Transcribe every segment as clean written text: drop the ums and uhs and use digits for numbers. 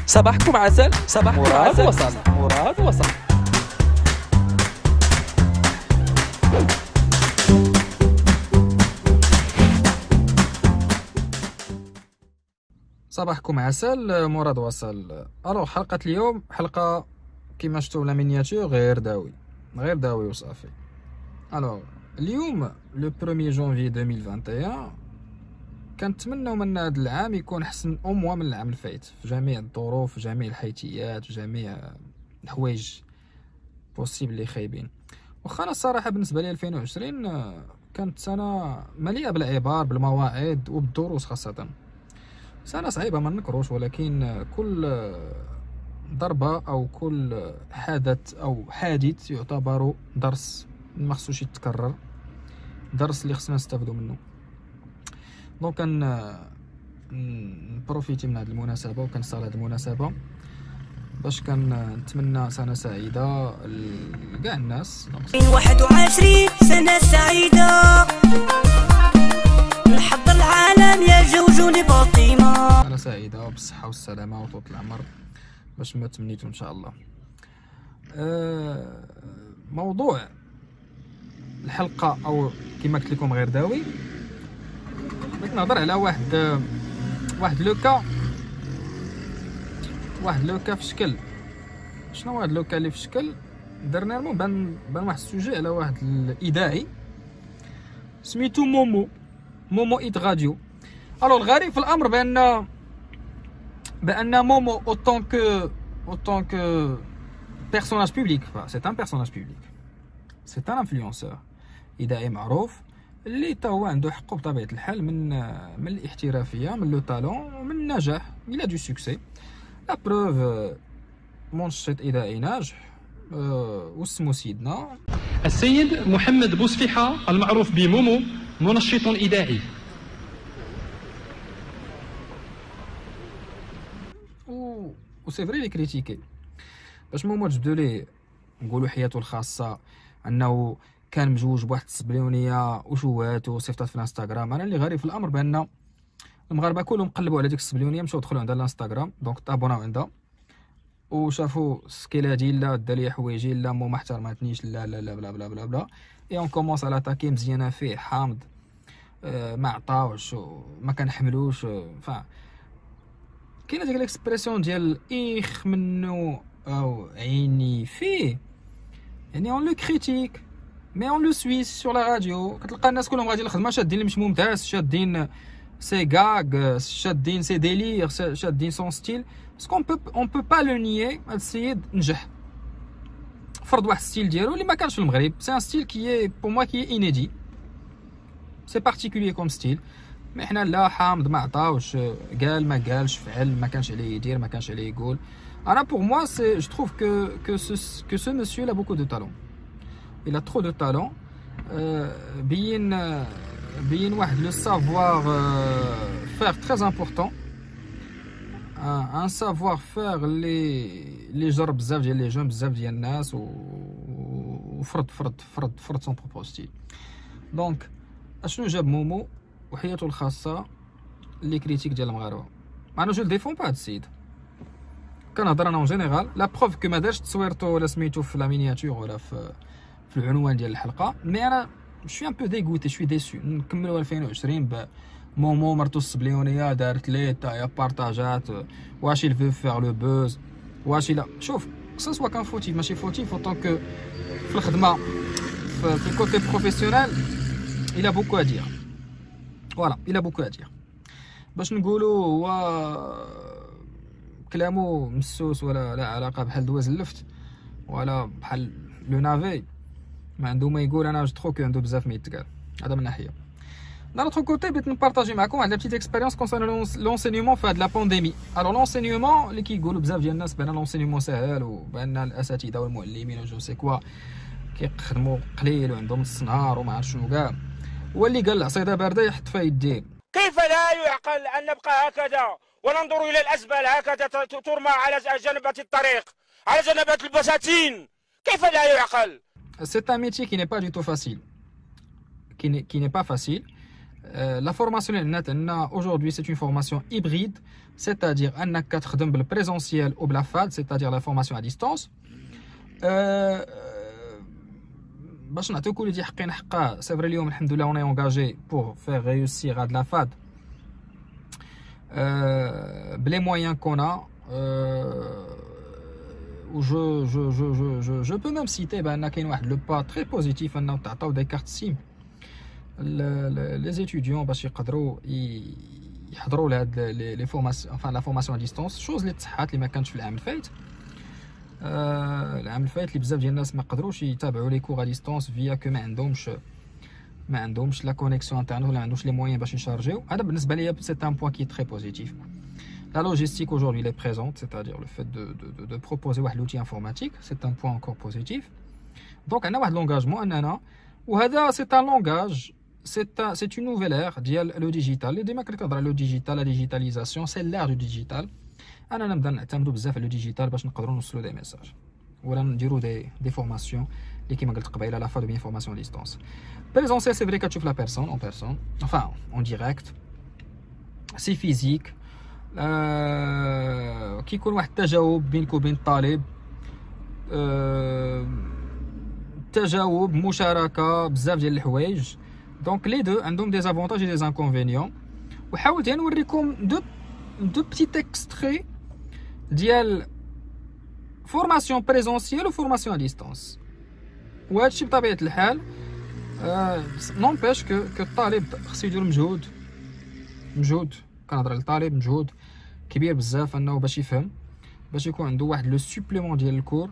صباحكم عسل. مراد وصل. صباحكم عسل. مراد وصل. الو حلقة اليوم حلقة كيما شفتوا لا مينياتور غير داوي وصافي. الو اليوم لو 1 جونفي 2021 كنتمناو من هذا العام يكون احسن او موا من العام الفايت في جميع الظروف، في جميع الحيثيات، في جميع الحوايج بوسيبل اللي خايبين. واخا انا الصراحه بالنسبه لي 2020 كانت سنه مليئه بالعبار بالمواعيد وبالدروس، خاصه سنه صعيبه ما نكروش، ولكن كل ضربه او كل حادث يعتبر درس ما خصوش يتكرر، درس اللي خصنا نستافدوا منه. دونك نبروفيتي من هذه المناسبه وكنستغل هذه المناسبه باش كنتمنى سنه سعيده لكاع الناس. 21 سنه سعيده الحظ العالم يا جوجوني فاطمه، سنه سعيده بالصحه والسلامه وطول العمر باش ما تمنيتو ان شاء الله. موضوع الحلقه او كما قلت لكم غير داوي، بغيت نهضر على واحد لوكا في شكل. شنو هاد لوكا اللي في شكل؟ درنيرمون بان واحد السوجي على واحد الاذاعي سميتو مومو ايت راديو. الو الغريب في الامر بان مومو اوتون كو بيرسوناج بوبليك، سي ان بيرسوناج بوبليك، سي ان انفلونسور اذاعي معروف اللي تا هو عنده حقه بطبيعه الحال من الاحترافيه، من لو تالون ومن النجاح. الى دو سوكسي لا بروف منشط اذاعي ناجح واسمه سيدنا السيد محمد بوصفيحة المعروف بمومو، منشط إذاعي. و سي فري لي كريتيكي باش مومو تجبدوا ليه نقولوا حياته الخاصه انه كان مجوج بواحد السبليونيه وشوهات وصيفطات في الانستغرام. انا اللي غريب في الامر بان المغاربه كلهم قلبوا على ديك السبليونيه، مشاو دخلوا عندها الانستغرام، دونك تابوناو عندها وشافوا سكيلاتي لا دا لي حوايجي لا مو ما احترمتنيش لا لا لا بلا بلا بلا بلا اي اون كومونس على تاكي مزيانه فيه حامض ما عطاوش ما كنحملوش. كاينه ديك الاكسبرسيون ديال ايخ منو او عيني فيه، يعني اون لو كريتيك مي اون لو سويس سور لا راديو. كتلقى الناس كلهم غاديين للخدمه شادين اللي مش ممتاز، شادين سي غاغ، شادين سي ديلير، شادين سون ستيل، باسكو اون بو با لو نيي. هاد السيد نجح فرض واحد الستيل ديالو اللي ما كانش في المغرب، سي ان ستيل كي بور موا كي انيدي، سي بارتيكولير كوم ستيل. مي حنا لا حامض ما عطاوش، قال ما قالش، فعل ما كانش عليه يدير، ما كانش عليه يقول. انا بور موا سي جو تروف que ce monsieur il a beaucoup de talent, il a trop de talent. بين واحد لو سافوار فير تري امبورطون، ان سافوار فير اللي جرب بزاف ديال لي جون، بزاف ديال الناس وفرض سون بروبو ستيل. دونك اشنو جاب مومو وحياته الخاصه اللي كريتيك ديال المغاربه؟ انا جو ديفون با هاد السيد، كنهضر انا اون جينيرال. لا بروف كو ما دارش تصويرتو ولا سميتو في لا مينياتور ولا في العنوان ديال الحلقه، مي انا شوي ان بو ديغوتي، شوي ديسو. نكملوا 2020 بمومو مرتو السبليونيه دارت ليه تاع بارطاجات، واش il veut faire le buzz، واش لا. شوف سوا كان فوتيف ماشي فوتيف، اوتون كو في الخدمه في الكوتي بروفيسيونيل il a beaucoup à dire. فوالا il a beaucoup à dire. باش نقولوا هو كلامو مسوس ولا لا علاقه بحال دواز اللفت ولا بحال لو نافي ما عنده ما يقول. انا جو تروك عنده بزاف ما يتقال، هذا من ناحيه. دان اوتر كوتي بغيت نبارطاجي معكم واحد لا بتيت اكسبيريونس كونسيرن لونسينيومون في هاد لا بانديمي. الوغ لونسينيومون اللي كيقولوا بزاف ديال الناس بان لونسينيومون ساهل وبان الاساتذه والمعلمين وجو سي كوا كيخدموا قليل وعندهم نص نهار وما عرف شنو كاع، هو اللي قال العصيده بارده يحط فيها يديه. كيف لا يعقل أن نبقى هكذا وننظر إلى الأزبال هكذا ترمى على جنبات الطريق، على جنبات البساتين؟ كيف لا يعقل؟ C'est un métier qui n'est pas du tout facile, qui n'est pas facile. La formation aujourd'hui c'est une formation hybride c'est-à-dire انك كتخدم بالبريزونسيال ou بلا فاد, c'est-à-dire la formation à distance. باش نعطيو كل دي حقين حقه. سي فري اليوم الحمد لله on est engagé pour faire réussir هاد لا فاد بلي مويان qu'on a. Je peux même citer qu'il y a le pas très positif dans des cartes SIM. Les étudiants باش يقدروا يحضروا les formations, enfin la formation à distance, chose اللي تصحات اللي ما كانتش في العام الفايت. العام الفايت اللي بزاف ديال الناس ما قدروش يتابعوا لي كور ا ديستونس فيا كو ما عندهمش لا كونيكسيون انترنت ولا ما عندهمش لي مويان باش يشارجيو. هذا بالنسبه ليا سي ان بوين كي تري بوزيتيف. La logistique aujourd'hui elle est présente, c'est-à-dire le fait de proposer un outil informatique, c'est un point encore positif. Donc on a un engagement, c'est un langage, c'est une nouvelle ère, le digital. Et dès que le digital, la digitalisation, c'est l'ère du digital. On a besoin de le digital pour nous donner des messages. Ou on des formations, et qui m'a dit à la fois de bien formation à distance. Présentiel, c'est vrai que tu fais la personne en personne, enfin en direct, c'est physique. كيكون واحد التجاوب بينك وبين الطالب, تجاوب مشاركه بزاف ديال الحوايج. دونك لي دو عندهم دي زافونتاج اي دي زانكونفينيون. وحاولت نوريكم دو بتيت اكستري ديال فورماسيون بريزونسيال وفورماسيون ا ديستانس. وهادشي بطبيعه الحال نونبيش كو الطالب خصو يدير مجهود كنهضر على الطالب مجهود كبير بزاف انه باش يفهم, باش يكون عنده واحد لو سوبليمون ديال الكور.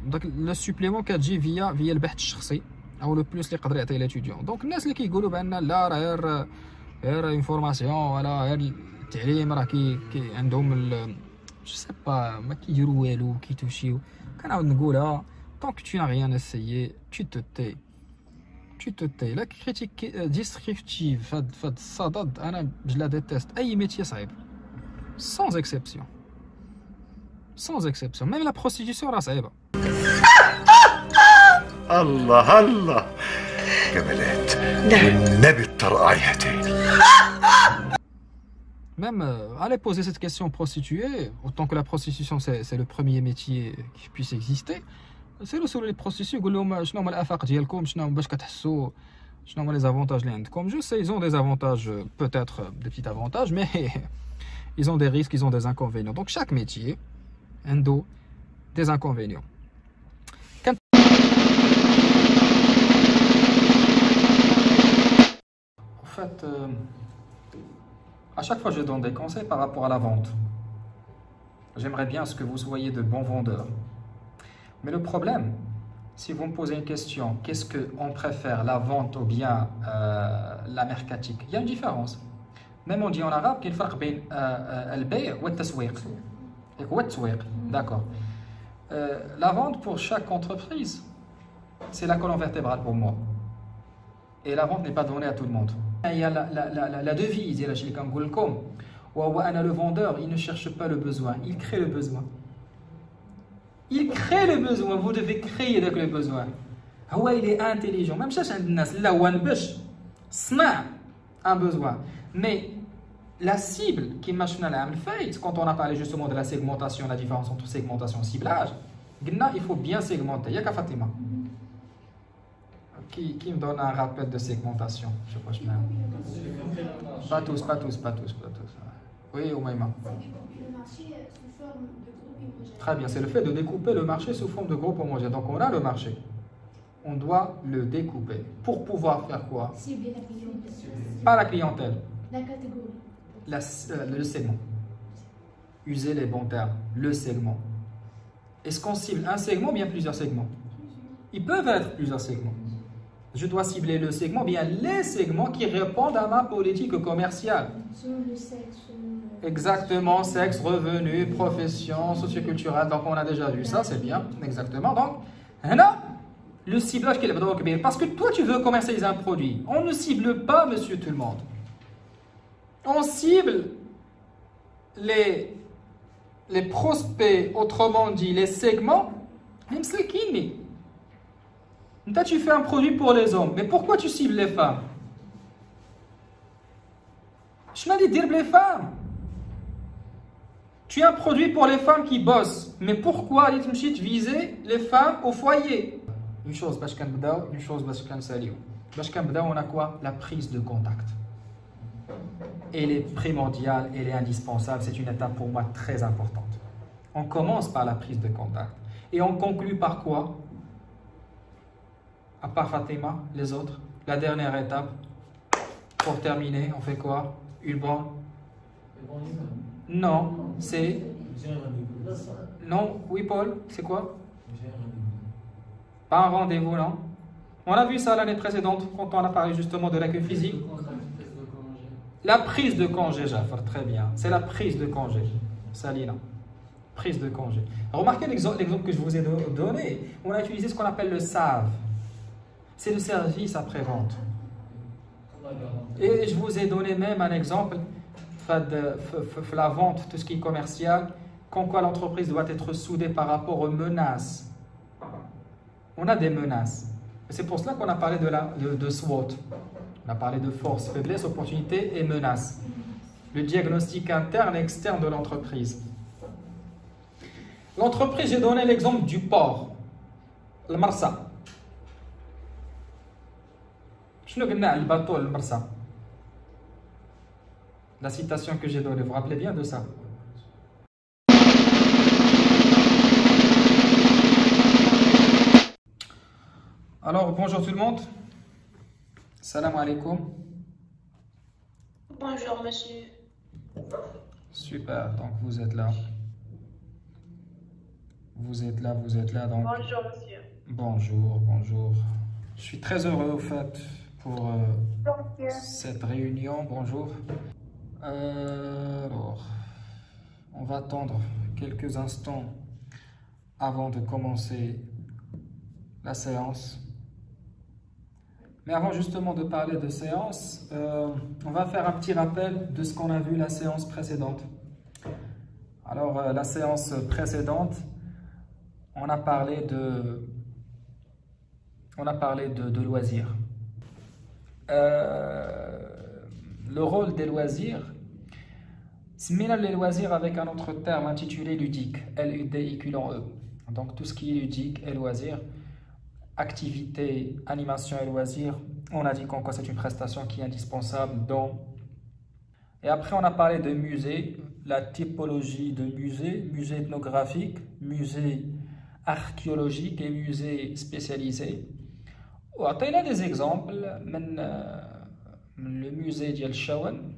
داك لو سوبليمون كتجي فيا البحث الشخصي او لو بلوس اللي يقدر يعطيه ليتيديون. دونك الناس اللي كيقولوا بان لا راه غير انفورماسيون ولا غير التعليم راه كي عندهم جو سي با ما كيديروا والو كيتوشيو, كنعاود نقولها طونك tu n'as rien essayé tu te tais. La critique descriptive, fad sadad, je la déteste. Aïe métier صعيب, sans exception. Sans exception. Même la prostitution راه صعيبة. الله جمالات والنبي الطرقعيتين. Même allez poser cette question aux prostituées, autant que la prostitution c'est le premier métier qui puisse exister. سيروا سولوا لي بروستيسيو قول لهم شنو هما الافاق ديالكم, شنو باش كتحسوا, شنو هما لي زافونتاج اللي عندكم. جو سي ils ont des avantages, peut-être des petits avantages, mais ils ont des risques, ils ont des inconvénients. Donc chaque métier عنده des inconvénients. En fait, à chaque fois je donne des conseils par rapport à la vente. J'aimerais bien ce que vous soyez de bons vendeurs. Mais le problème, si vous me posez une question, qu'est-ce qu'on préfère, la vente ou bien la mercatique? Il y a une différence. Même on dit en arabe qu'il y a une différence entre le bay et le taswiq. D'accord. La vente pour chaque entreprise, c'est la colonne vertébrale pour moi. Et la vente n'est pas donnée à tout le monde. Il y a la devise, il y a le vendeur, il ne cherche pas le besoin, il crée le besoin. Il crée le besoin, vous devez créer le besoin. Il est intelligent. Même si là où on un besoin. Mais la cible qui m'a fait, quand on a parlé justement de la segmentation, la différence entre segmentation et ciblage, il faut bien segmenter. Il y a qu'à Fatima. Qui me donne un rappel de segmentation? Je sais pas, je mets. Pas tous. Oui, Oumaima. Très bien, c'est le fait de découper le marché sous forme de groupe homogène. Donc on a le marché, on doit le découper pour pouvoir faire quoi? Cibler la clientèle. Pas la clientèle. La catégorie. Le segment. User les bons termes. Le segment. Est-ce qu'on cible un segment ou bien plusieurs segments? Ils peuvent être plusieurs segments. Je dois cibler le segment, bien les segments qui répondent à ma politique commerciale. Selon le sexe. Exactement, sexe, revenu, profession, socioculturelle. Donc on a déjà vu ça, c'est bien. Exactement. Donc, là, le ciblage qui est bien. Parce que toi, tu veux commercialiser un produit. On ne cible pas, monsieur tout le monde. On cible les prospects, autrement dit, les segments. Même ce qui est. Toi, tu fais un produit pour les hommes. Mais pourquoi tu cibles les femmes? Je m'en dis dire les femmes. Tu es un produit pour les femmes qui bossent. Mais pourquoi tu viser les femmes au foyer? Une chose, une chose, on a quoi? La prise de contact. Elle est primordiale, elle est indispensable. C'est une étape pour moi très importante. On commence par la prise de contact. Et on conclut par quoi? À part Fatima, les autres. La dernière étape, pour terminer, on fait quoi? Une bonne? Non, c'est... Non, oui Paul, c'est quoi? Pas un rendez-vous, non? On a vu ça l'année précédente, quand on a parlé justement de l'accueil physique. La prise de congé, Jafar, très bien. C'est la prise de congé. Salina. Prise de congé. Remarquez l'exemple que je vous ai donné. On a utilisé ce qu'on appelle le SAV. C'est le service après-vente. Et je vous ai donné même un exemple de la vente, tout ce qui est commercial, comme quoi l'entreprise doit être soudée par rapport aux menaces. On a des menaces. C'est pour cela qu'on a parlé de SWOT. On a parlé de force, faiblesse, opportunité et menace. Le diagnostic interne et externe de l'entreprise. L'entreprise, j'ai donné l'exemple du port, le Marsa. Je ne sais pas le bateau, le Marsa. La citation que j'ai donnée, vous vous rappelez bien de ça? Alors, bonjour tout le monde. Salam alaikum. Bonjour monsieur. Super, donc vous êtes là. Vous êtes là, donc... Bonjour monsieur. Bonjour, bonjour. Je suis très heureux au fait pour cette réunion. Bonjour. Alors, on va attendre quelques instants avant de commencer la séance. Mais avant justement de parler de séance, on va faire un petit rappel de ce qu'on a vu la séance précédente. Alors, la séance précédente, on a parlé de loisirs. Le rôle des loisirs, c'est les loisirs avec un autre terme intitulé ludique, L-U-D-I-Q-L-E. Donc tout ce qui est ludique et loisirs, activité, animation et loisirs, on a dit qu'en quoi c'est une prestation qui est indispensable dans... Et après on a parlé de musée, la typologie de musée, musée ethnographique, musée archéologique et musée spécialisé. On a des exemples, le musée d'Yal Shawan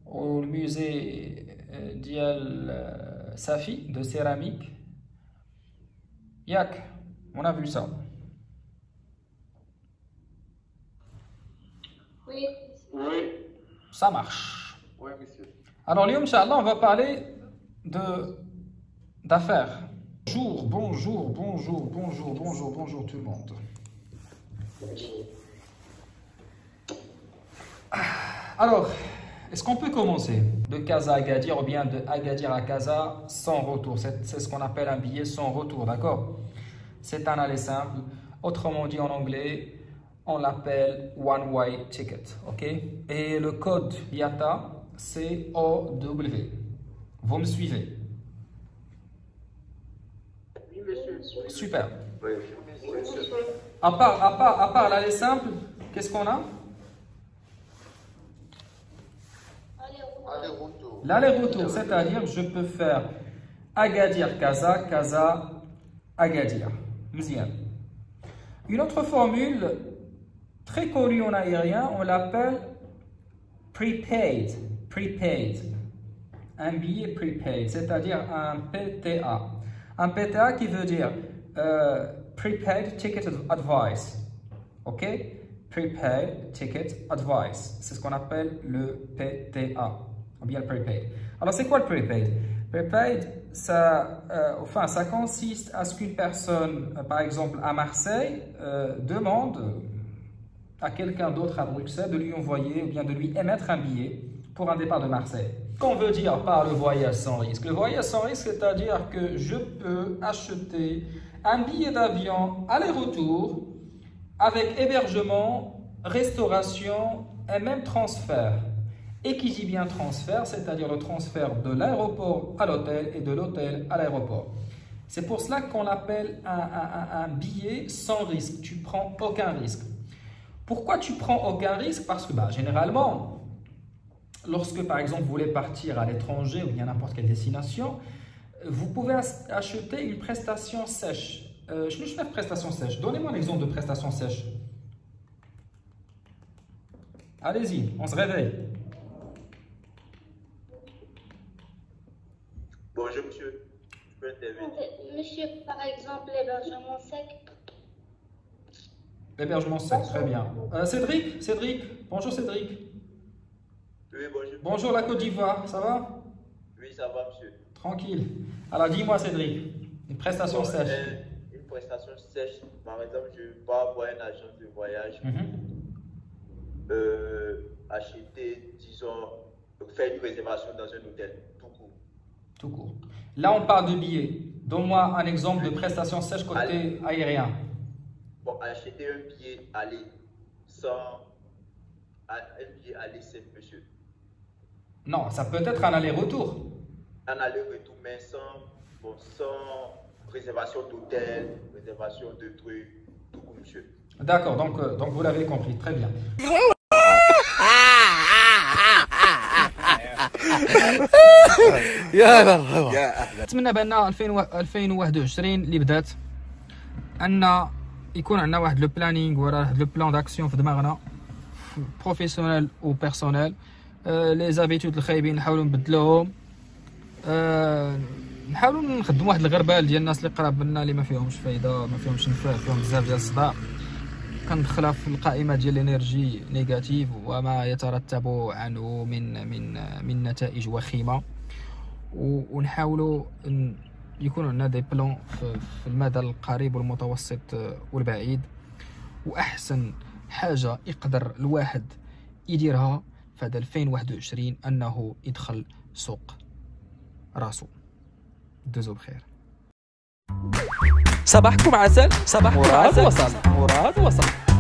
ou le musée d'Yal Safi de céramique. Yak, on a vu ça. Oui. Oui. Ça marche. Oui, monsieur. Alors, Inch'Allah, on va parler d'affaires. Bonjour tout le monde. Alors, est-ce qu'on peut commencer de Casa à Agadir ou bien de Agadir à Casa sans retour? C'est ce qu'on appelle un billet sans retour, d'accord? C'est un aller simple. Autrement dit en anglais, on l'appelle one-way ticket, ok? Et le code IATA, c'est OW. Vous me suivez? Oui, monsieur. Super. Oui, monsieur. À part l'aller simple, qu'est-ce qu'on a? Aller-retour. L'aller-retour, c'est-à-dire je peux faire Agadir, Casa, Casa, Agadir. Mzien. Une autre formule très connue en aérien, on l'appelle prepaid. Prepaid. Un billet prepaid, c'est-à-dire un PTA. Un PTA qui veut dire Prepaid Ticket Advice. Ok? Prepaid Ticket Advice. C'est ce qu'on appelle le PTA. Ou bien le prepaid. Alors, c'est quoi le prepaid? Prepaid, ça consiste à ce qu'une personne, par exemple à Marseille, demande à quelqu'un d'autre à Bruxelles de lui envoyer ou bien de lui émettre un billet pour un départ de Marseille. Qu'on veut dire par le voyage sans risque? Le voyage sans risque, c'est-à-dire que je peux acheter un billet d'avion aller-retour avec hébergement, restauration et même transfert. Et qui dit bien transfert, c'est-à-dire le transfert de l'aéroport à l'hôtel et de l'hôtel à l'aéroport. C'est pour cela qu'on l'appelle un billet sans risque. Tu prends aucun risque. Pourquoi tu prends aucun risque? Parce que généralement, lorsque par exemple vous voulez partir à l'étranger ou bien n'importe quelle destination, vous pouvez acheter une prestation sèche. Je ne sais pas de prestation sèche. Donnez-moi un exemple de prestation sèche. Allez-y, on se réveille. Bonjour, monsieur. Je peux intervenir? Monsieur, par exemple, l'hébergement sec. L'hébergement sec, très bien. Cédric, bonjour Cédric. Oui, bonjour. Bonjour la Côte d'Ivoire, ça va? Oui, ça va, monsieur. Tranquille. Alors dis-moi Cédric, une prestation sèche. Une prestation sèche, par exemple, je pars voir une agence de voyage, acheter, disons, faire une réservation dans un hôtel, tout court. Tout court. Là, on parle de billets. Donne-moi un exemple de prestation sèche côté aérien. Bon, acheter un billet aller sans... Un billet aller simple, monsieur. Non, ça peut être un aller-retour. Un aller-retour, mais sans réservation d'hôtel, réservation de trucs, tout court, monsieur. D'accord, donc vous l'avez compris, très bien. نتمنى بان 2021 اللي بدات ان يكون عندنا واحد لو بلانينغ ولا واحد لو بلان داكسيون في دماغنا بروفيسيونيل و بيرسونيل. لي زابيتود الخايبين نحاولوا نبدلوهم، نحاولوا نخدموا واحد الغربال ديال الناس اللي قراب منا اللي ما فيهمش فايده، ما فيهمش نفع، فيهم بزاف ديال الصداع، كندخلها في القائمه ديال الانرجي نيجاتيف وما يترتب عنه من نتائج وخيمه. ونحاولوا يكون عندنا دي بلان في المدى القريب والمتوسط والبعيد. واحسن حاجه يقدر الواحد يديرها في هذا 2021 انه يدخل سوق راسو. دوزو بخير. صباحكم عسل. صباحكم عسل. مراد وصل.